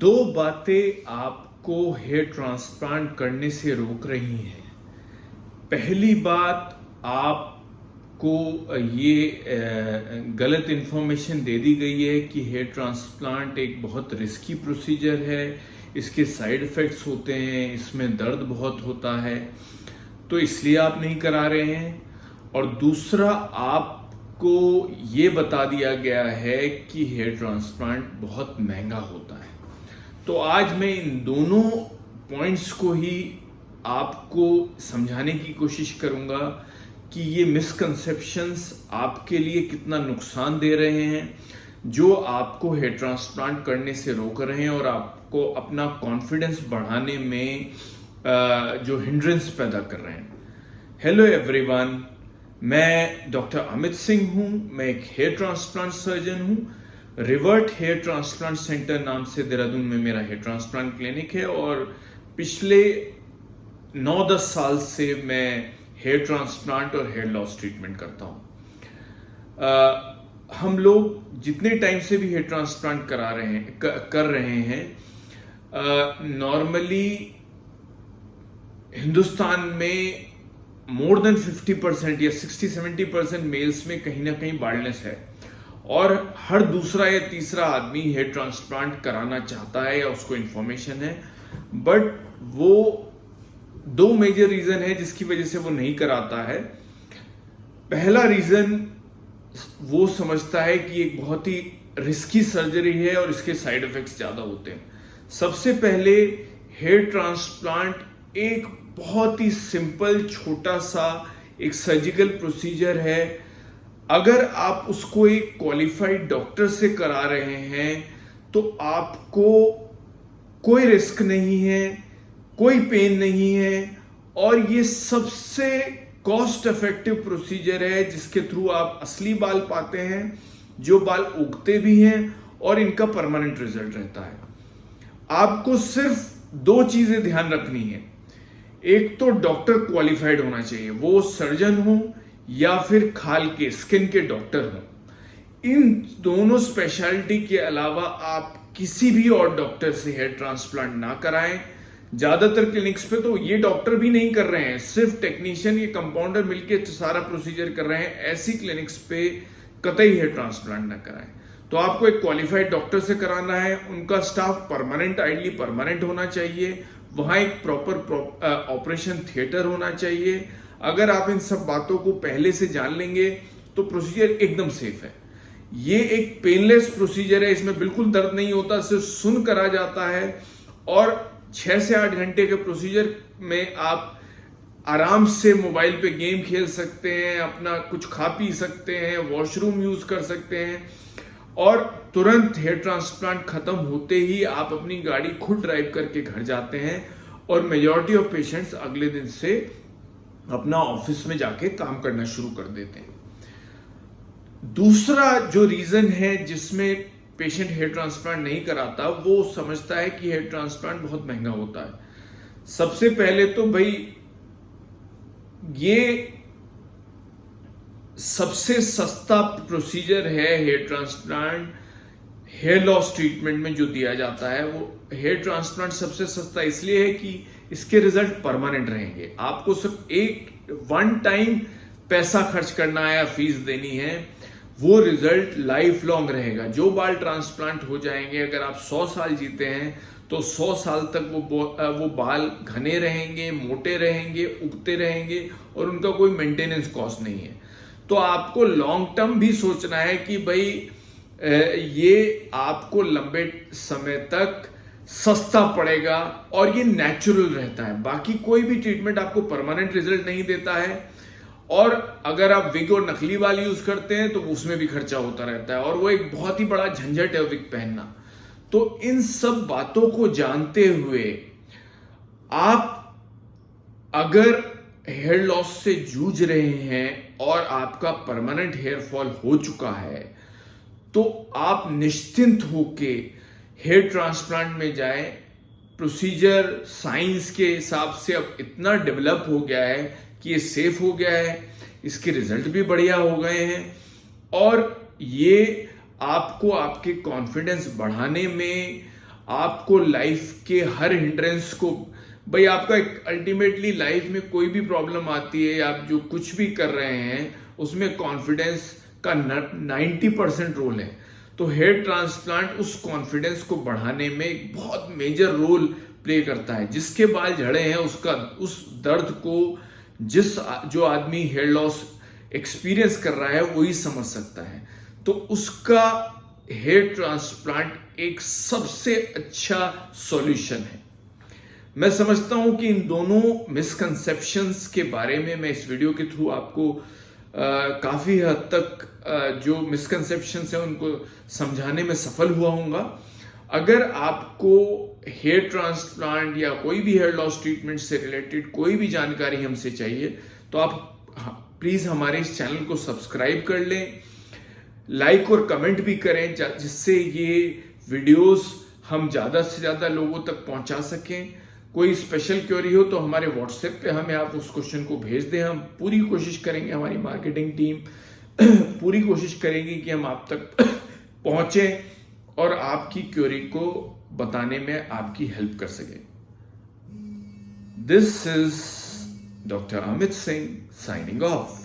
दो बातें आपको हेयर ट्रांसप्लांट करने से रोक रही हैं। पहली बात, आपको ये गलत इन्फॉर्मेशन दे दी गई है कि हेयर ट्रांसप्लांट एक बहुत रिस्की प्रोसीजर है, इसके साइड इफ़ेक्ट्स होते हैं, इसमें दर्द बहुत होता है, तो इसलिए आप नहीं करा रहे हैं। और दूसरा, आपको ये बता दिया गया है कि हेयर ट्रांसप्लांट बहुत महंगा होता है। तो आज मैं इन दोनों पॉइंट्स को ही आपको समझाने की कोशिश करूंगा कि ये मिसकंसेप्शंस आपके लिए कितना नुकसान दे रहे हैं, जो आपको हेयर ट्रांसप्लांट करने से रोक रहे हैं और आपको अपना कॉन्फिडेंस बढ़ाने में जो हिंड्रेंस पैदा कर रहे हैं। हेलो एवरीवन, मैं डॉक्टर अमित सिंह हूं। मैं एक हेयर ट्रांसप्लांट सर्जन हूं। रिवर्ट हेयर ट्रांसप्लांट सेंटर नाम से देहरादून में मेरा हेयर ट्रांसप्लांट क्लिनिक है और पिछले 9-10 साल से मैं हेयर ट्रांसप्लांट और हेयर लॉस ट्रीटमेंट करता हूं। हम लोग जितने टाइम से भी हेयर ट्रांसप्लांट कर रहे हैं, नॉर्मली हिंदुस्तान में मोर देन 50% या 60-70% मेल्स में कहीं ना कहीं बाल्डनेस है और हर दूसरा या तीसरा आदमी हेयर ट्रांसप्लांट कराना चाहता है या उसको इंफॉर्मेशन है, बट वो दो मेजर रीजन है जिसकी वजह से वो नहीं कराता है। पहला रीजन, वो समझता है कि एक बहुत ही रिस्की सर्जरी है और इसके साइड इफेक्ट्स ज्यादा होते हैं। सबसे पहले, हेयर ट्रांसप्लांट एक बहुत ही सिंपल छोटा सा एक सर्जिकल प्रोसीजर है। अगर आप उसको एक क्वालिफाइड डॉक्टर से करा रहे हैं तो आपको कोई रिस्क नहीं है, कोई पेन नहीं है और ये सबसे कॉस्ट इफेक्टिव प्रोसीजर है जिसके थ्रू आप असली बाल पाते हैं, जो बाल उगते भी हैं और इनका परमानेंट रिजल्ट रहता है। आपको सिर्फ दो चीजें ध्यान रखनी है। एक तो डॉक्टर क्वालिफाइड होना चाहिए, वो सर्जन हो या फिर खाल के स्किन के डॉक्टर हो। इन दोनों स्पेशलिटी के अलावा आप किसी भी और डॉक्टर से हेयर ट्रांसप्लांट ना कराएं। ज्यादातर क्लिनिक्स पे तो ये डॉक्टर भी नहीं कर रहे हैं, सिर्फ टेक्नीशियन या कंपाउंडर मिलकर सारा प्रोसीजर कर रहे हैं। ऐसी क्लिनिक्स पे कतई हेयर ट्रांसप्लांट ना कराएं। तो आपको एक क्वालिफाइड डॉक्टर से कराना है, उनका स्टाफ परमानेंट, आइडली परमानेंट होना चाहिए, वहां एक प्रॉपर ऑपरेशन थिएटर होना चाहिए। अगर आप इन सब बातों को पहले से जान लेंगे तो प्रोसीजर एकदम सेफ है। ये एक पेनलेस प्रोसीजर है, इसमें बिल्कुल दर्द नहीं होता, सिर्फ सुन करा जाता है और 6 से 8 घंटे के प्रोसीजर में आप आराम से मोबाइल पे गेम खेल सकते हैं, अपना कुछ खा पी सकते हैं, वॉशरूम यूज कर सकते हैं और तुरंत हेयर ट्रांसप्लांट खत्म होते ही आप अपनी गाड़ी खुद ड्राइव करके घर जाते हैं और मेजॉरिटी ऑफ पेशेंट्स अगले दिन से अपना ऑफिस में जाके काम करना शुरू कर देते हैं। दूसरा जो रीजन है जिसमें पेशेंट हेयर ट्रांसप्लांट नहीं कराता, वो समझता है कि हेयर ट्रांसप्लांट बहुत महंगा होता है। सबसे पहले तो भाई, ये सबसे सस्ता प्रोसीजर है hair transplant. Hair loss treatment में जो दिया जाता है, वो हेयर ट्रांसप्लांट सबसे सस्ता इसलिए है कि इसके रिजल्ट परमानेंट रहेंगे। आपको सिर्फ एक वन टाइम पैसा खर्च करना है या फीस देनी है, वो रिजल्ट लाइफ लॉन्ग रहेगा। जो बाल ट्रांसप्लांट हो जाएंगे, अगर आप 100 साल जीते हैं तो 100 साल तक वो बाल घने रहेंगे, मोटे रहेंगे, उगते रहेंगे और उनका कोई मेंटेनेंस कॉस्ट नहीं है। तो आपको लॉन्ग टर्म भी सोचना है कि भाई ये आपको लंबे समय तक सस्ता पड़ेगा और ये नेचुरल रहता है। बाकी कोई भी ट्रीटमेंट आपको परमानेंट रिजल्ट नहीं देता है और अगर आप विग और नकली बाल यूज करते हैं तो उसमें भी खर्चा होता रहता है और वो एक बहुत ही बड़ा झंझट है विग पहनना। तो इन सब बातों को जानते हुए आप अगर हेयर लॉस से जूझ रहे हैं और आपका परमानेंट हेयर फॉल हो चुका है, तो आप निश्चिंत होके हेयर ट्रांसप्लांट में जाएं। प्रोसीजर साइंस के हिसाब से अब इतना डेवलप हो गया है कि ये सेफ हो गया है, इसके रिजल्ट भी बढ़िया हो गए हैं और ये आपको आपके कॉन्फिडेंस बढ़ाने में, आपको लाइफ के हर हिंड्रेंस को, भाई आपका अल्टीमेटली लाइफ में कोई भी प्रॉब्लम आती है, आप जो कुछ भी कर रहे हैं उसमें कॉन्फिडेंस का 90% रोल है। तो हेयर ट्रांसप्लांट उस कॉन्फिडेंस को बढ़ाने में एक बहुत मेजर रोल प्ले करता है। जिसके बाल झड़े हैं उसका उस दर्द को जो आदमी हेयर लॉस एक्सपीरियंस कर रहा है वही समझ सकता है। तो उसका हेयर ट्रांसप्लांट एक सबसे अच्छा सॉल्यूशन है। मैं समझता हूं कि इन दोनों मिसकंसेप्शंस के बारे में मैं इस वीडियो के थ्रू आपको काफी हद तक जो मिसकंसेप्शंस है उनको समझाने में सफल हुआ हूंगा। अगर आपको हेयर ट्रांसप्लांट या कोई भी हेयर लॉस ट्रीटमेंट से रिलेटेड कोई भी जानकारी हमसे चाहिए तो आप प्लीज हमारे इस चैनल को सब्सक्राइब कर लें, लाइक और कमेंट भी करें, जिससे ये वीडियोस हम ज्यादा से ज्यादा लोगों तक पहुंचा सकें। कोई स्पेशल क्वेरी हो तो हमारे व्हाट्सएप पे हमें आप उस क्वेश्चन को भेज दें। हम पूरी कोशिश करेंगे, हमारी मार्केटिंग टीम पूरी कोशिश करेगी कि हम आप तक पहुंचे और आपकी क्वेरी को बताने में आपकी हेल्प कर सके। This is doctor Amit Singh signing off.